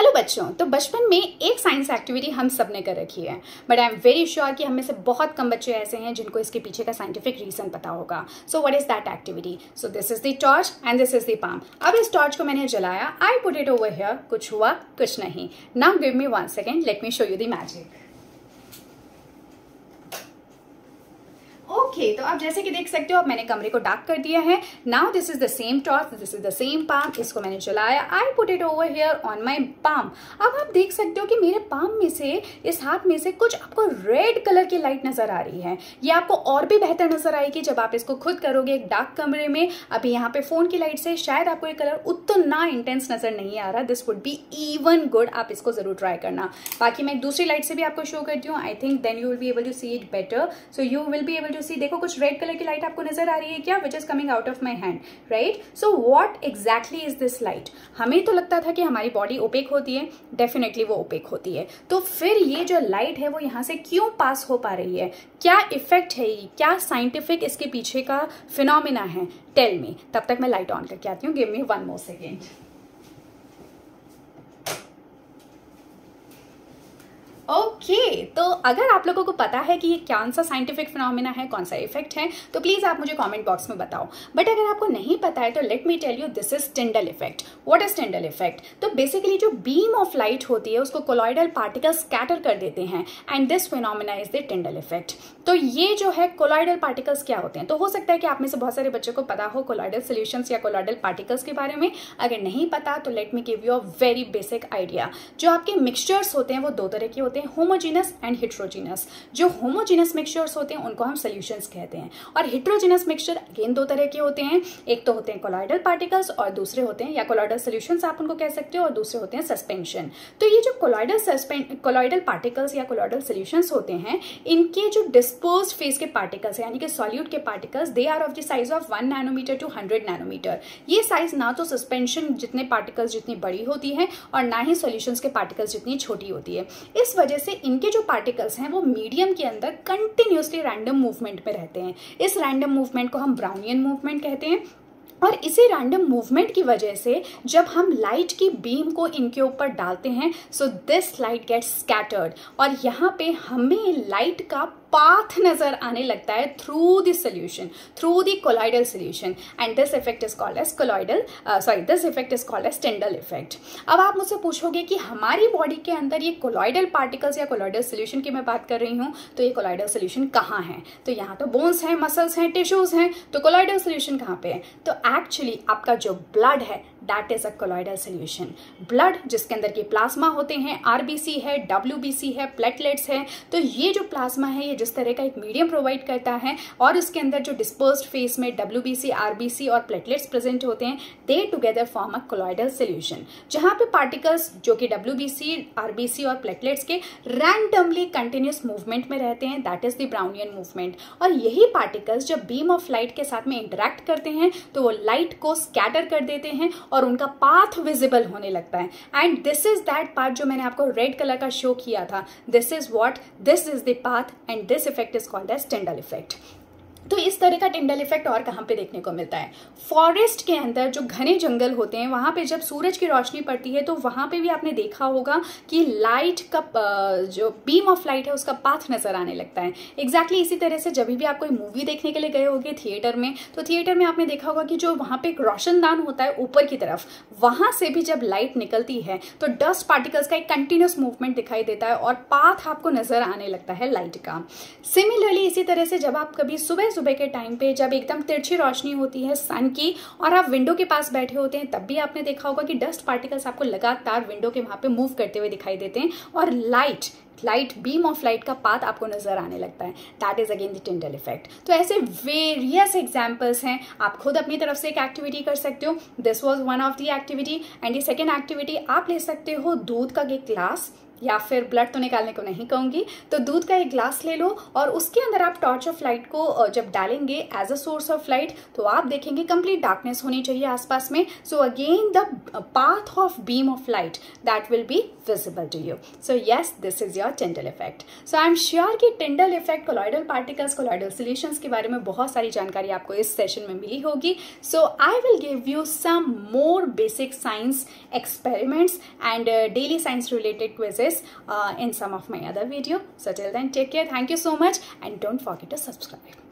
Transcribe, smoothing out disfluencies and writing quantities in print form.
Hello बच्चों, तो बचपन में एक साइंस एक्टिविटी हम सब ने कर रखी है, but I am very sure कि हम में से बहुत कम बच्चे ऐसे हैं जिनको इसके पीछे का साइंटिफिक रीजन पता होगा। So what is that activity? So this is the torch and this is the palm. अब इस टॉर्च को मैंने जलाया, I put it over here, कुछ हुआ कुछ नहीं। Now give me 1 second, let me show you the magic. Okay, तो आप जैसे कि देख सकते हो अब मैंने कमरे को डार्क कर दिया है। Now this is the same torch, this is the same palm. इसको मैंने जलाया, I put it over here on my palm. अब आप देख सकते हो कि मेरे पाम में से, इस हाथ में से कुछ आपको रेड कलर की लाइट नजर आ रही है। ये आपको और भी बेहतर नजर आएगी जब आप इसको खुद करोगे एक डार्क कमरे में। अभी यहाँ पे फोन की लाइट से शायद आपको ये कलर उतना इंटेंस नजर नहीं आ रहा। This would be even good, आप इसको जरूर ट्राई करना। बाकी मैं एक दूसरी लाइट से भी आपको शो करती हूँ। I think then you will be able to see it better. So you will be able to see, देखो कुछ रेड कलर की लाइट आपको नजर आ रही है क्या, which is coming out of my hand, right? So what exactly is this light? हमें तो लगता था कि हमारी बॉडी ओपेक होती है, डेफिनेटली वो ओपेक होती है। तो फिर ये जो लाइट है वो यहां से क्यों पास हो पा रही है? क्या इफेक्ट है ये? क्या साइंटिफिक इसके पीछे का फिनोमिना है? Tell me. तब तक मैं लाइट ऑन करके आती हूँ, give me 1 more second. Okay, तो अगर आप लोगों को पता है कि ये कौन सा साइंटिफिक फिनोमिना है, कौन सा इफेक्ट है, तो प्लीज आप मुझे कमेंट बॉक्स में बताओ। बट अगर आपको नहीं पता है तो let me tell you, this is Tyndall effect. What is Tyndall effect? तो बेसिकली जो बीम ऑफ लाइट होती है उसको कोलॉइडल पार्टिकल्स स्कैटर कर देते हैं, and this phenomena is the Tyndall effect. तो ये जो है कोलॉइडल पार्टिकल्स क्या होते हैं? तो हो सकता है कि आप में से बहुत सारे बच्चों को पता हो कोलॉइडल सॉल्यूशंस या कोलॉइडल पार्टिकल्स के बारे में। अगर नहीं पता तो let me give you a very basic idea. जो आपके मिक्सचर्स होते हैं वो 2 तरह के होते हैं, होमोजेनस एंड हेट्रोजेनस। जो होमोजेनस मिक्सचर्स होते हैं उनको हम सॉल्यूशंस कहते हैं, और हेट्रोजेनस मिक्सचर अगेन 2 तरह के होते हैं। एक तो होते हैं कोलॉइडल पार्टिकल्स और दूसरे होते हैं, या कोलॉइडल सॉल्यूशंस आप उनको कह सकते हो, और दूसरे होते हैं सस्पेंशन। तो ये जो कोलॉइडल पार्टिकल्स या कोलॉइडल सॉल्यूशंस होते हैं, इनके जो डिस्पर्स्ड फेज के पार्टिकल्स यानी कि सॉल्यूट के particles, they are of the size of 1 nanometre to 100 nanometre. ये साइज ना तो सस्पेंशन जितने पार्टिकल्स जितनी बड़ी होती है और ना ही सॉल्यूशंस के पार्टिकल्स जितनी छोटी होती है। इस वजह से इनके जो पार्टिकल्स हैं वो मीडियम के अंदर कंटिन्यूसली रैंडम मूवमेंट में रहते हैं। इस रैंडम मूवमेंट को हम ब्राउनियन मूवमेंट कहते हैं। और इसी रैंडम मूवमेंट की वजह से जब हम लाइट की बीम को इनके ऊपर डालते हैं, so this light gets scattered, और यहाँ पे हमें लाइट का पाथ नजर आने लगता है through the solution, through the colloidal solution, and this effect is called as this effect is called as Tyndall effect. अब आप मुझसे पूछोगे कि हमारी बॉडी के अंदर ये कोलॉइडल पार्टिकल्स या कोलॉइडल सॉल्यूशन की मैं बात कर रही हूँ, तो ये कोलॉइडल सॉल्यूशन कहाँ है? तो यहाँ तो बोन्स हैं, मसल्स हैं, टिश्यूज हैं, तो कोलॉइडल सॉल्यूशन कहाँ पे है? तो एक्चुअली आपका जो ब्लड है that is a colloidal solution. Blood जिसके अंदर के प्लाज्मा होते हैं, आरबीसी है, डब्ल्यूबीसी है, प्लेटलेट्स है। तो ये जो प्लाज्मा है ये जिस तरह का एक मीडियम प्रोवाइड करता है, और उसके अंदर जो डिस्पर्स्ड फेस में डब्ल्यूबीसी, आरबीसी और प्लेटलेट्स प्रेजेंट होते हैं, दे together form a colloidal solution, जहां पे पार्टिकल्स जो कि डब्ल्यूबीसी, आरबीसी और प्लेटलेट्स के रैंडमली कंटिन्यूस मूवमेंट में रहते हैं, that is the Brownian movement. और यही पार्टिकल्स जब बीम ऑफ लाइट के साथ में इंटरैक्ट करते हैं तो वो लाइट को स्कैटर कर देते हैं और उनका पाथ विजिबल होने लगता है। And this is that part जो मैंने आपको रेड कलर का शो किया था। This is the path, and this effect is called as Tyndall effect. तो इस तरह का टिंडल इफेक्ट और कहाँ पे देखने को मिलता है? फॉरेस्ट के अंदर जो घने जंगल होते हैं वहां पे जब सूरज की रोशनी पड़ती है तो वहां पे भी आपने देखा होगा कि लाइट का जो बीम ऑफ लाइट है उसका पाथ नजर आने लगता है। एग्जैक्टली इसी तरह से जब भी आप कोई मूवी देखने के लिए गए होंगे थिएटर में, तो थिएटर में आपने देखा होगा कि जो वहां पे एक रोशनदान होता है ऊपर की तरफ, वहां से भी जब लाइट निकलती है तो डस्ट पार्टिकल्स का एक कंटिन्यूस मूवमेंट दिखाई देता है और पाथ आपको नजर आने लगता है लाइट का। सिमिलरली इसी तरह से जब आप कभी सुबह के टाइम पे जब एकदम तिरछी रोशनी होती है सन की और आप विंडो के पास बैठे होते हैं, तब भी आपने देखा होगा कि डस्ट पार्टिकल्स आपको लगातार विंडो के वहां पे मूव करते हुए दिखाई देते हैं और लाइट बीम ऑफ लाइट का पाथ आपको नजर आने लगता है। That is again the Tyndall effect. तो ऐसे वेरियस एग्जांपल्स हैं, आप खुद अपनी तरफ से एक एक्टिविटी कर सकते हो। This was one of the activity. And ये सेकेंड एक्टिविटी आप ले सकते हो दूध का एक ग्लास, या फिर ब्लड तो निकालने को नहीं कहूँगी, तो दूध का एक ग्लास ले लो और उसके अंदर आप टॉर्च ऑफ लाइट को जब डालेंगे as a source of light, तो आप देखेंगे कंप्लीट डार्कनेस होनी चाहिए आसपास में. So again the path of beam of light that will be visible to you. So yes, this is your Tyndall effect. So I am sure कि Tyndall effect, colloidal particles, colloidal solutions के बारे में बहुत सारी जानकारी आपको इस session में मिली होगी. So I will give you some more basic science experiments and daily science related quizzes in some of my other video. So till then, take care. Thank you so much and don't forget to subscribe.